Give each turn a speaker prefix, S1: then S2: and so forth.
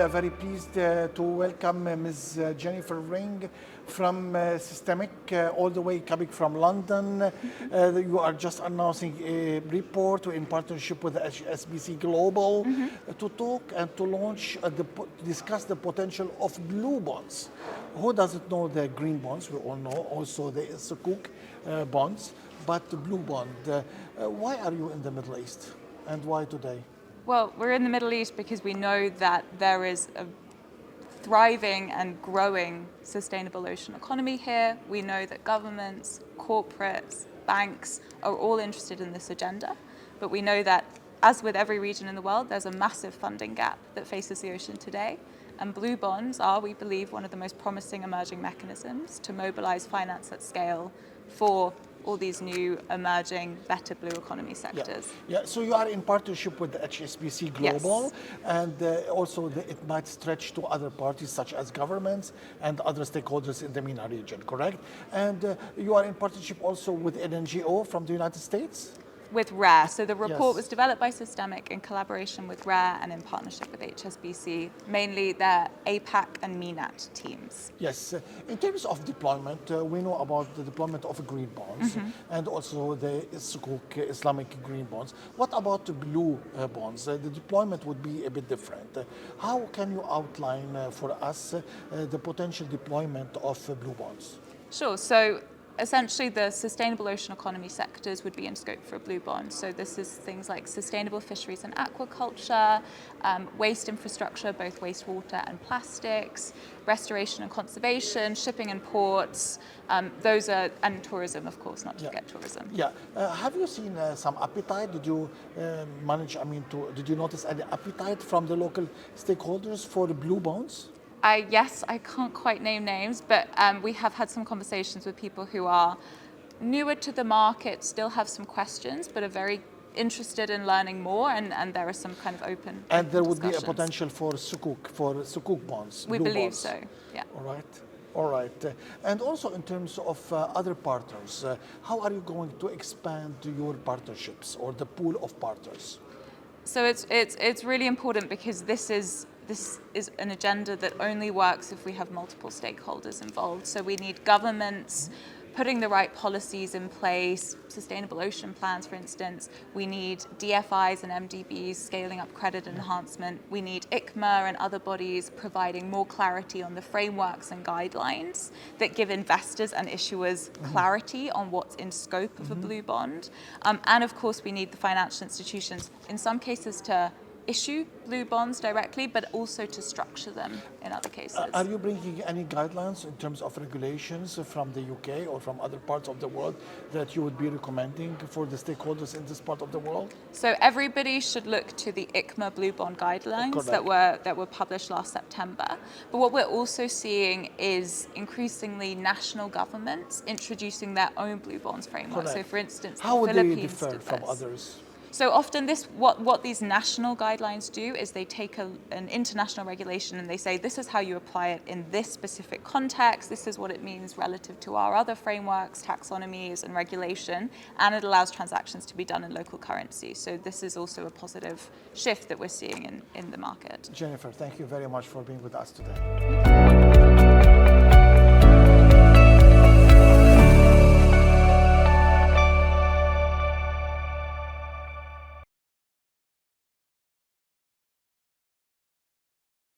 S1: very pleased to welcome Ms. Jennifer Ring from Systemiq, all the way coming from London. You are just announcing a report in partnership with HSBC Global to talk and to launch, discuss the potential of blue bonds. Who doesn't know the green bonds? We all know also the Sukuk bonds, but the blue bond. Why are you in the Middle East and why today?
S2: Well, we're in the Middle East because we know that there is a thriving and growing sustainable ocean economy here. We know that governments, corporates, banks are all interested in this agenda. But we know that, as with every region in the world, there's a massive funding gap that faces the ocean today. And blue bonds are, we believe, one of the most promising emerging mechanisms to mobilize finance at scale for all these new emerging better blue economy sectors.
S1: Yeah. So you are in partnership with the HSBC Global,
S2: yes.
S1: And also it might stretch to other parties such as governments and other stakeholders in the MENA region, correct? And you are in partnership also with an NGO from the United States?
S2: With RARE. So the report
S1: Yes.
S2: was developed by Systemiq in collaboration with RARE and in partnership with HSBC, mainly their APAC and MENAT teams.
S1: Yes. In terms of deployment, we know about the deployment of green bonds and also the Sukuk Islamic green bonds. What about the blue bonds? The deployment would be a bit different. How can you outline for us the potential deployment of blue bonds?
S2: Sure. So essentially, the sustainable ocean economy sectors would be in scope for a blue bond. So this is things like sustainable fisheries and aquaculture, waste infrastructure, both wastewater and plastics, restoration and conservation, shipping and ports. Those are, and tourism, of course, not to forget tourism.
S1: Yeah. Have you seen some appetite? Did you did you notice any appetite from the local stakeholders for the blue bonds?
S2: Yes, I can't quite name names, but we have had some conversations with people who are newer to the market, still have some questions, but are very interested in learning more, and there are some kind of open
S1: And there would be a
S2: discussions.
S1: potential for Sukuk bonds.
S2: We
S1: blue
S2: believe
S1: bonds.
S2: so, yeah.
S1: All right. And also in terms of other partners, how are you going to expand your partnerships or the pool of partners?
S2: So it's really important because this is an agenda that only works if we have multiple stakeholders involved. So we need governments putting the right policies in place, sustainable ocean plans, for instance. We need DFIs and MDBs scaling up credit enhancement. We need ICMA and other bodies providing more clarity on the frameworks and guidelines that give investors and issuers clarity on what's in scope of a blue bond. And of course, we need the financial institutions, in some cases, to issue blue bonds directly, but also to structure them in other cases.
S1: Are you bringing any guidelines in terms of regulations from the UK or from other parts of the world that you would be recommending for the stakeholders in this part of the world?
S2: So everybody should look to the ICMA blue bond guidelines that were published last September. But what we're also seeing is increasingly national governments introducing their own blue bonds framework.
S1: Correct.
S2: So for instance,
S1: how would they
S2: Philippines
S1: differ
S2: did
S1: from
S2: this.
S1: others?
S2: So often what these national guidelines do is they take an international regulation and they say, this is how you apply it in this specific context, this is what it means relative to our other frameworks, taxonomies and regulation, and it allows transactions to be done in local currency. So this is also a positive shift that we're seeing in the market.
S1: Jennifer, thank you very much for being with us today.